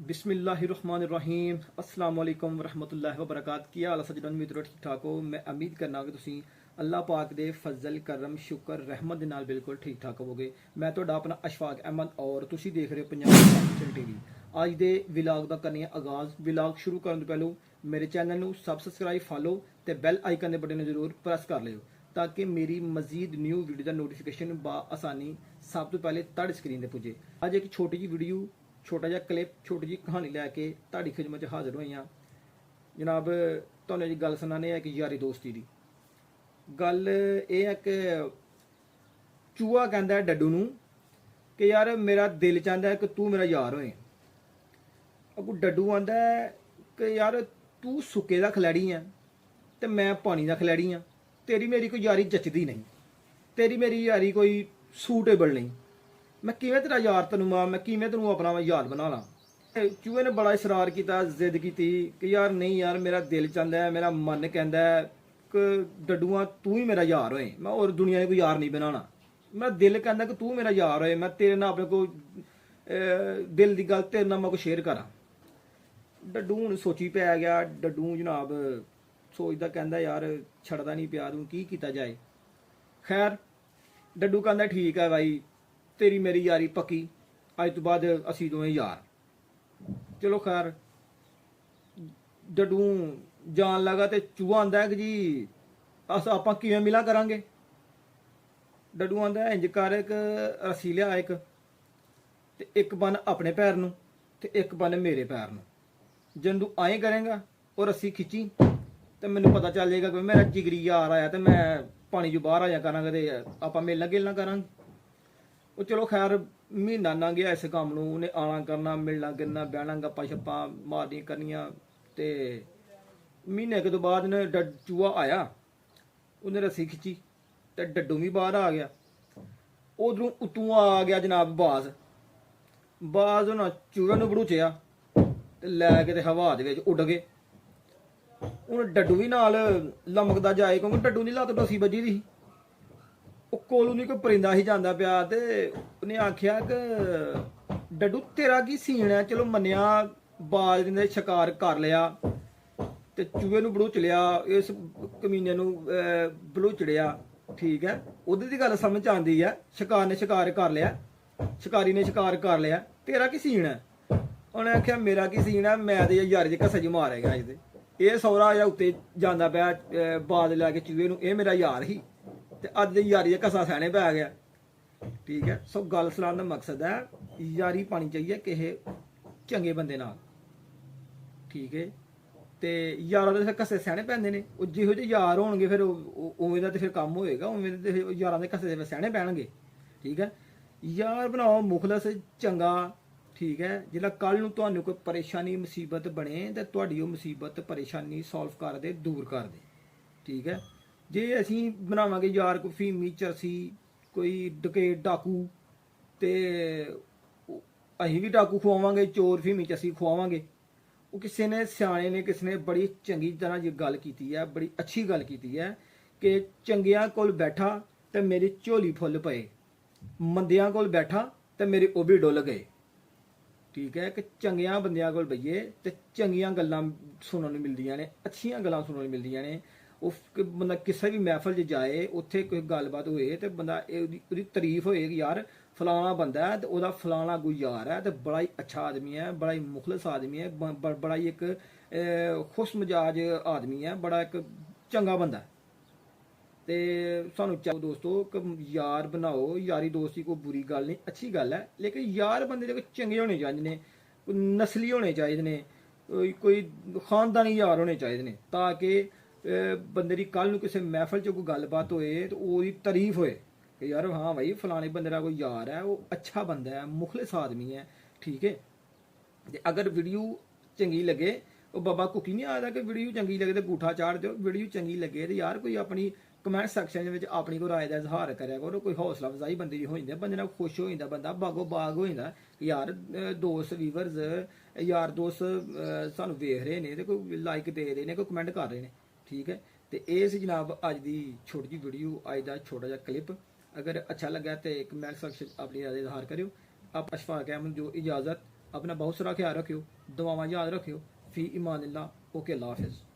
बिस्मिल्लाहिर्रहमानिर्रहीम अस्सलाम वालेकुम वरहमतुल्लाहि वबरकात। की हाल सजदन मित्रों, ठीक ठाक हो। मैं उम्मीद करना कि तुसी अल्लाह पाक दे फजल करम शुक्र रहमत दे नाल बिल्कुल ठीक ठाक होवोगे। मैं तुहाडा अपना अशफाक अहमद और तुसी देख रहे हो पंजाब पाकिस्तान टीवी। अज दे विलाग दा करने आगाज। विलाग शुरू करन तो पहले मेरे चैनल नू सबसक्राइब फॉलो ते बेल आइकन दे बटन जरूर प्रेस कर लियो ताकि मेरी मजीद न्यू वीडियो का नोटिफिकेशन आसानी सब तो पहले तुहाडी स्क्रीन ते पुजे। अज एक छोटी जी वीडियो, छोटा जिहा क्लिप, छोटी जी कहानी लैके तुहाडी खिदमत हाजिर होई हां। जनाब तुहानूं जी गल सुनाने एक यारी दोस्ती दी गल। ये है कि चूहा कहंदा है डड्डू नूं कि यार मेरा दिल चाहता है कि तू मेरा यार होए। अगू डड्डू आंदा है कि यार तू सुक्के दा खलैड़ी है ते मैं पानी दा खलैड़ी हाँ। तेरी मेरी कोई यारी जचदी नहीं, तेरी मेरी यारी कोई सूटेबल नहीं। मैं किवें तेरा यार तेनू मैं किवें तेनू अपना यार बना ला। चूहे ने बड़ा इसरार किया, जिद की कि यार नहीं यार मेरा दिल चाहता है, मेरा मन कहता है कि डड्डूआ तू ही मेरा यार होए, मैं और दुनिया में कोई यार नहीं बनाना। मेरा दिल कहता कि तू मेरा यार होए, मैं तेरे नाल अपने को दिल की गल तेरे नाल मैं को शेयर करा। डड्डू हूँ सोची पै गया। डड्डू जनाब सोचता कहता यार छड़दा नहीं प्यार हूँ की किया जाए। खैर डड्डू कहता ठीक है भाई, तेरी मेरी यारी पक्की, अज तो बाद असी दोवें यार। चलो खैर डड्डू जान लगा तो चूहा आंदा कि जी अस आपां किवें मिला करांगे। डड्डू आंदा इंज कर, एक रस्सी लिया एक बन अपने पैर नूं ते एक बन मेरे पैर नूं। जदों तू आए करेगा और रस्सी खिच्ची तो मैनू पता चल जाएगा कि मेरा जिगरी यार आया तो मैं पानी चों बाहर आया करांगा ते आपां मिलना गिलना करांगे। वो चलो खैर महीना लंघ गया इस कम्म नूं। उन्हें आना करना, मिलना गिलना, बहना, गप्पां शप्पां मारनियां करनियां। ते महीने के तो बाद ने चूहा आया, उन्हें रस्सी खिच्ची ते डड्डू भी बाहर आ गया। उधरों उतों आ गया जनाब बाज उन्हें चूहे नूं बड़ूचिया ते लैके ते हवा दे विच उड़ गए। हूँ डड्डू भी नाल लमकदा जाए क्योंकि डड्डू की लत्त डोसी बजी दी ही। कोलों नहीं कोई परिंदा ही जाता पिया ते उन्हें आख्या कि डड्डू तेरा की सीन है। चलो मन्निया बाज ने शिकार कर लिया ते चूहे नूं बड़ूच लिया, इस कमीने नूं बड़ूचड़िया, ठीक है, उधर दी गल समझ आती है। शिकार ने शिकार कर लिया, शिकारी ने शिकार कर लिया, तेरा की सीन है। उन्हें आख्या मेरा की सीन है, मैं तो यार च घसे च मारेगा अज ते ये सौरा जेह्ड़ा उत्ते जांदा पिया बाज लैके चूहे नूं, ये मेरा यार ही ते अज दे यारी घसा सैने पै गया। ठीक है, सो गल सनाने का मकसद है यारी पानी चाहिए किसी चंगे बंदे नाल। ठीक है, ते यारां दे घसे सैने पैंदे ने। जिहो जे यार होणगे फिर उवें दा ते फिर कम्म होएगा, उवें दे यारां दे घसे दे सैने पैणगे। ठीक है, यार बनाओ मुखलस चंगा। ठीक है, जिसलै कल नूं तुहानूं कोई परेशानी मुसीबत बने ते तुहाडी ओह मुसीबत परेशानी सॉल्व कर दे, दूर कर दे। ठीक है, जे असी बनावांगे यार कोई फीमी चरसी, कोई डकैत डाकू, ते असीं भी डाकू खुआवांगे, चोर फीमी चरसी खुआवांगे। वो किसी ने सियाणे ने किसी ने बड़ी चंगी तरह जी गल की है, बड़ी अच्छी गल की है कि चंगियां कोल बैठा तो मेरी झोली फुल पे, मंदियां कोल बैठा तो मेरे ओह भी डुल गए। ठीक है, कि चंगियां बंदियां कोल बइये तो चंगियां गल्लां सुनने मिलदियां ने, अच्छियां गल्लां सुनने मिलदियां ने। बंदा किसी भी महफल च जाए, उत्थे कोई गलबात होए तो बंदा ओहदी तारीफ होए कि यार फलाना बंदा है तो ओहदा फलाना कोई यार है तो बड़ा ही अच्छा आदमी है, बड़ा ही मुखलस आदमी है, बड़ा ही एक खुश मिजाज आदमी है, बड़ा एक चंगा बंदा है। ते सानू चाहो दोस्तों कि यार बनाओ, यारी दोस्ती कोई बुरी गल नहीं, अच्छी गल है, लेकिन यार बंदे दे चंगे होने चाहिए ने, कोई नस्ली होने चाहिए ने, कोई खानदानी यार होने चाहिए ने, ताकि बंदे की कल नूं किसी महफल च कोई गलबात होए तो ओहदी तारीफ होए कि यार हाँ भाई फलाने बंदे का कोई यार है, वो अच्छा बंदा है, मुखलिस आदमी है। ठीक है, अगर वीडियो चंगी लगे, वो बाबा कुकी नहीं आखदा कि वीडियो चंगी लगे तो गूठा चाड़ दो। वीडियो चंगी लगे तो यार कोई अपनी कमेंट सैक्शन में अपनी कोई राय का इजहार करा करो, कोई हौसला अफजाई बंदे की हो जाती है, बंदे नाल खुश हो जाता, बंदा बागो बाग हो जाता कि यार दोस्त वीवर्स यार दोस्त सानू वेख रहे हैं तो कोई लाइक दे रहे हैं, कोई कमेंट कर रहे हैं। ठीक है, तो ये सी जनाब अज की छोटी जी वीडियो, अज का छोटा जा क्लिप। अगर अच्छा लगा तो कमेंट सैक्शन अपनी राय का इजहार करो। आप अशफाक अहमद जो इजाज़त, ਆਪਣਾ ਬਹੁਤ ਸਾਰਾ ਖਿਆਲ ਰੱਖਿਓ, ਦੁਆਵਾਂ ਯਾਦ ਰੱਖਿਓ। ਫੀ ਇਮਾਨਿल्लाह। ਓਕੇ, अल्लाह हाफिज़।